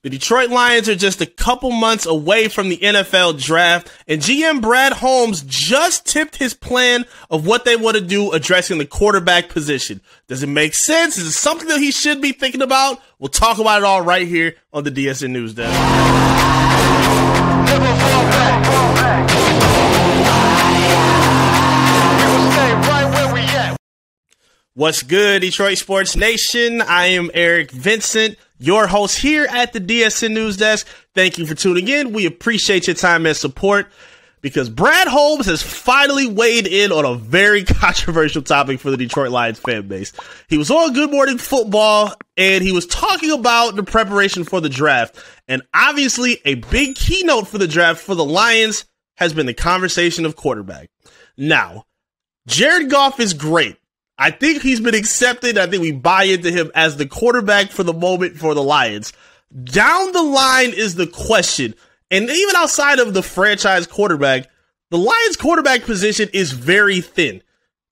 The Detroit Lions are just a couple months away from the NFL draft, and GM Brad Holmes just tipped his plan of what they want to do addressing the quarterback position. Does it make sense? Is it something that he should be thinking about? We'll talk about it all right here on the DSN News Desk. Never fall back. We will stay right where we at. What's good, Detroit Sports Nation? I am Eric Vincent, your host here at the DSN News Desk. Thank you for tuning in. We appreciate your time and support because Brad Holmes has finally weighed in on a very controversial topic for the Detroit Lions fan base. He was on Good Morning Football and he was talking about the preparation for the draft. And obviously a big keynote for the draft for the Lions has been the conversation of quarterback. Now, Jared Goff is great. I think he's been accepted. I think we buy into him as the quarterback for the moment for the Lions. Down the line is the question. And even outside of the franchise quarterback, the Lions quarterback position is very thin.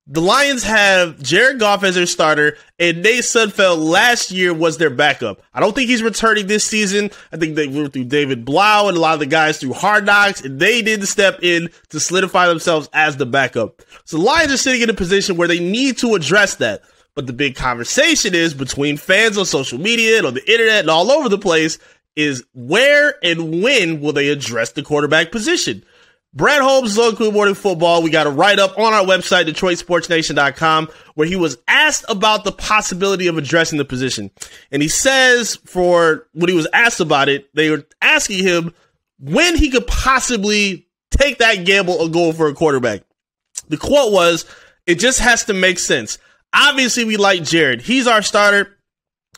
The Lions have Jared Goff as their starter, and Nate Sudfeld last year was their backup. I don't think he's returning this season. I think they went through David Blau and a lot of the guys through Hard Knocks, and they didn't step in to solidify themselves as the backup. So the Lions are sitting in a position where they need to address that. But the big conversation is between fans on social media and on the internet and all over the place is where and when will they address the quarterback position? Brad Holmes is on Good Morning Football. We got a write-up on our website, DetroitSportsNation.com, where he was asked about the possibility of addressing the position. And he says for when he was asked about it, they were asking him when he could possibly take that gamble of going for a quarterback. The quote was, "It just has to make sense. Obviously, we like Jared. He's our starter,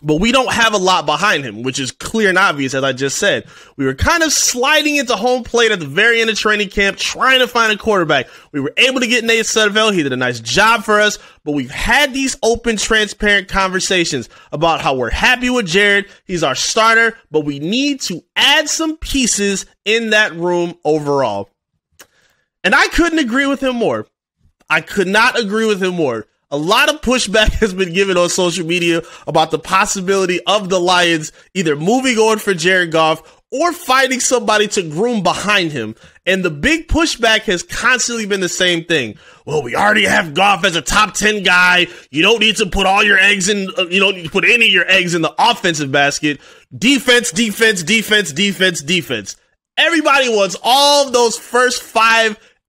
but we don't have a lot behind him," which is clear and obvious, as I just said. We were kind of sliding into home plate at the very end of training camp, trying to find a quarterback. We were able to get Nate Sudfeld. He did a nice job for us, but we've had these open, transparent conversations about how we're happy with Jared. He's our starter, but we need to add some pieces in that room overall. And I couldn't agree with him more. I could not agree with him more. A lot of pushback has been given on social media about the possibility of the Lions either moving on for Jared Goff or finding somebody to groom behind him. And the big pushback has constantly been the same thing. Well, we already have Goff as a top 10 guy. You don't need to put all your eggs in, you don't need to put any of your eggs in the offensive basket. Defense, defense, defense, defense, defense. Everybody wants all of those first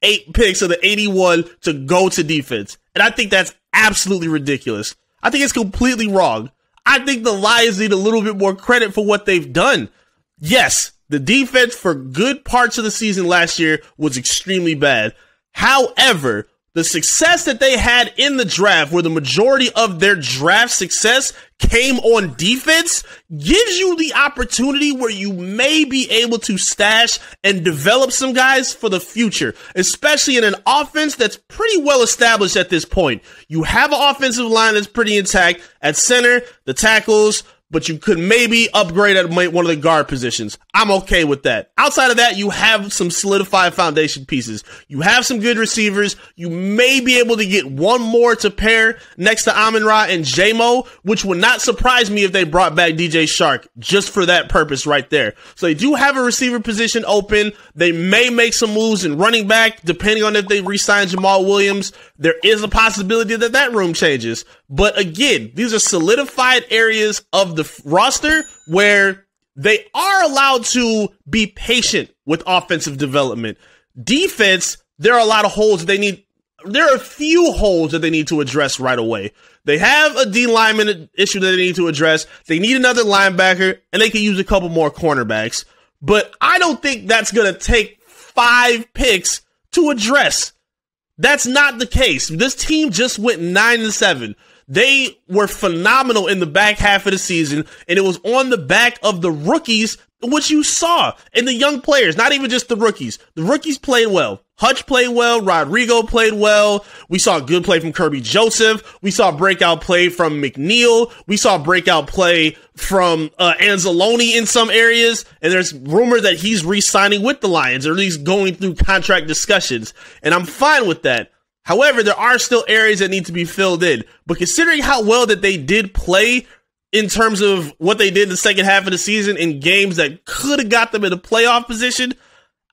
8 picks of the 81 to go to defense. And I think that's absolutely ridiculous. I think it's completely wrong. I think the Lions need a little bit more credit for what they've done. Yes, the defense for good parts of the season last year was extremely bad. However, the success that they had in the draft, where the majority of their draft success came on defense, gives you the opportunity where you may be able to stash and develop some guys for the future, especially in an offense that's pretty well established at this point. You have an offensive line that's pretty intact at center, the tackles, but you could maybe upgrade at one of the guard positions. I'm okay with that. Outside of that, you have some solidified foundation pieces. You have some good receivers. You may be able to get one more to pair next to Amon-Ra and J-Mo, which would not surprise me if they brought back DJ Shark just for that purpose right there. So they do have a receiver position open. They may make some moves in running back, depending on if they re-sign Jamal Williams. There is a possibility that that room changes. But again, these are solidified areas of the roster where they are allowed to be patient with offensive development. Defense, there are a lot of holes that they need. There are a few holes that they need to address right away. They have a D lineman issue that they need to address. They need another linebacker, and they can use a couple more cornerbacks. But I don't think that's going to take 5 picks to address. That's not the case. This team just went 9-7. They were phenomenal in the back half of the season, and it was on the back of the rookies, which you saw, and the young players, not even just the rookies. The rookies played well. Hutch played well. Rodrigo played well. We saw a good play from Kirby Joseph. We saw breakout play from McNeil. We saw breakout play from Anzalone in some areas. And there's rumors that he's re-signing with the Lions, or at least going through contract discussions. And I'm fine with that. However, there are still areas that need to be filled in. But considering how well that they did play in terms of what they did in the second half of the season in games that could have got them in a playoff position.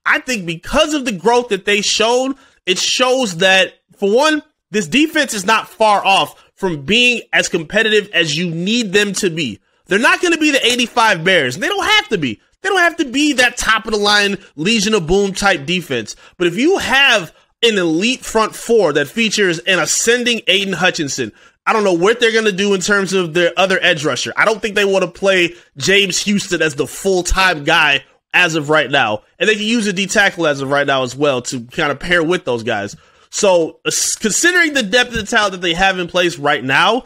I think because of the growth that they showed, it shows that, for one, this defense is not far off from being as competitive as you need them to be. They're not going to be the 85 Bears. They don't have to be. They don't have to be that top-of-the-line Legion of Boom type defense. But if you have an elite front four that features an ascending Aiden Hutchinson, I don't know what they're going to do in terms of their other edge rusher. I don't think they want to play James Houston as the full-time guy as of right now. And they can use a D-tackle as of right now as well to kind of pair with those guys. So considering the depth of the talent that they have in place right now,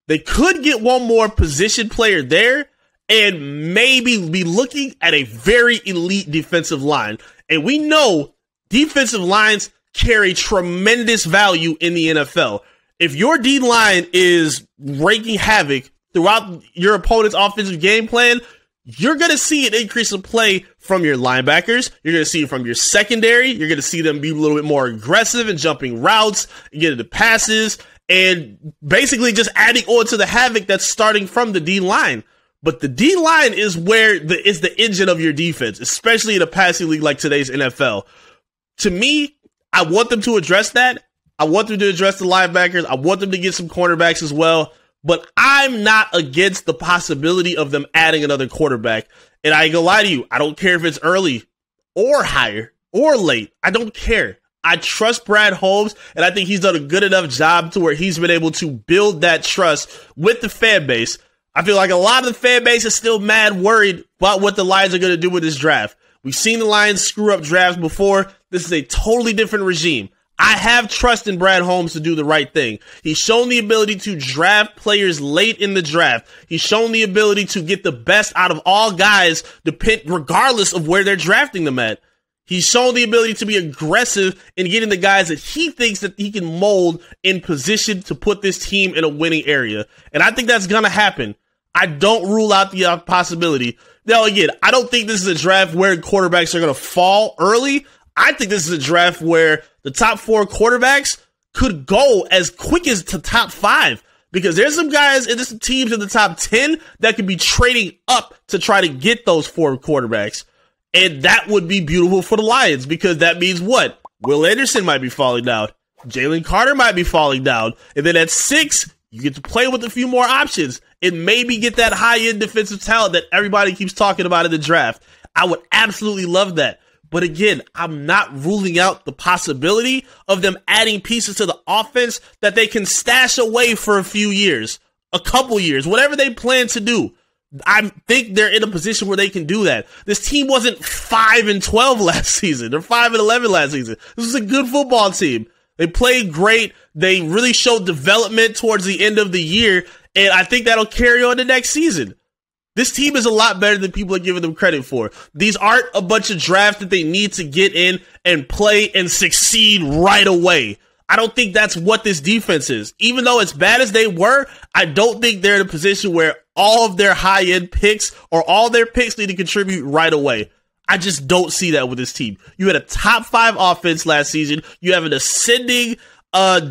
they could get one more position player there and maybe be looking at a very elite defensive line. And we know defensive lines carry tremendous value in the NFL. If your D-line is wreaking havoc throughout your opponent's offensive game plan, you're going to see an increase in play from your linebackers. You're going to see it from your secondary. You're going to see them be a little bit more aggressive and jumping routes and getting the passes and basically just adding on to the havoc that's starting from the D-line. But the D-line is where is the engine of your defense, especially in a passing league like today's NFL. To me, I want them to address that. I want them to address the linebackers. I want them to get some cornerbacks as well. But I'm not against the possibility of them adding another quarterback. And I ain't gonna lie to you, I don't care if it's early or higher or late. I don't care. I trust Brad Holmes, and I think he's done a good enough job to where he's been able to build that trust with the fan base. I feel like a lot of the fan base is still mad worried about what the Lions are going to do with this draft. We've seen the Lions screw up drafts before. This is a totally different regime. I have trust in Brad Holmes to do the right thing. He's shown the ability to draft players late in the draft. He's shown the ability to get the best out of all guys, regardless of where they're drafting them at. He's shown the ability to be aggressive in getting the guys that he thinks that he can mold in position to put this team in a winning area. And I think that's going to happen. I don't rule out the possibility. Now, again, I don't think this is a draft where quarterbacks are going to fall early. I think this is a draft where the top 4 quarterbacks could go as quick as to top 5, because there's some guys and there's some teams in the top 10 that could be trading up to try to get those 4 quarterbacks. And that would be beautiful for the Lions, because that means what? Will Anderson might be falling down. Jalen Carter might be falling down. And then at 6, you get to play with a few more options and maybe get that high-end defensive talent that everybody keeps talking about in the draft. I would absolutely love that. But again, I'm not ruling out the possibility of them adding pieces to the offense that they can stash away for a few years, a couple years, whatever they plan to do. I think they're in a position where they can do that. This team wasn't 5-12 last season. They're 5-11 last season. This is a good football team. They played great. They really showed development towards the end of the year, and I think that'll carry on to next season. This team is a lot better than people are giving them credit for. These aren't a bunch of drafts that they need to get in and play and succeed right away. I don't think that's what this defense is. Even though as bad as they were, I don't think they're in a position where all of their high-end picks or all their picks need to contribute right away. I just don't see that with this team. You had a top 5 offense last season. You have an ascending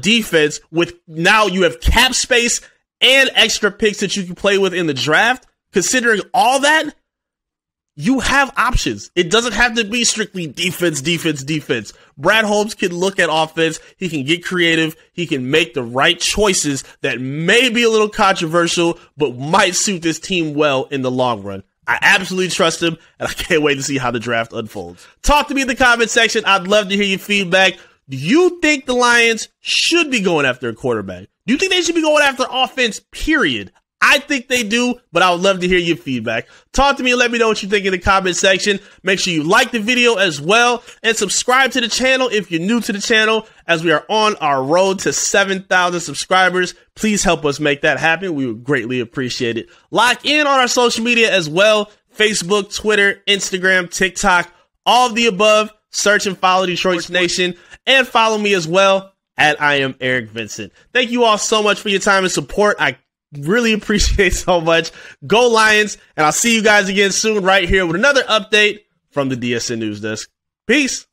defense with now you have cap space and extra picks that you can play with in the draft. Considering all that, you have options. It doesn't have to be strictly defense, defense, defense. Brad Holmes can look at offense. He can get creative. He can make the right choices that may be a little controversial, but might suit this team well in the long run. I absolutely trust him, and I can't wait to see how the draft unfolds. Talk to me in the comment section. I'd love to hear your feedback. Do you think the Lions should be going after a quarterback? Do you think they should be going after offense, period? I think they do, but I would love to hear your feedback. Talk to me and let me know what you think in the comment section. Make sure you like the video as well and subscribe to the channel if you're new to the channel, as we are on our road to 7,000 subscribers. Please help us make that happen. We would greatly appreciate it. Lock in on our social media as well. Facebook, Twitter, Instagram, TikTok, all of the above. Search and follow Detroit Nation, and follow me as well at I am Eric Vincent. Thank you all so much for your time and support. I really appreciate so much. Go Lions, and I'll see you guys again soon right here with another update from the DSN News Desk. Peace.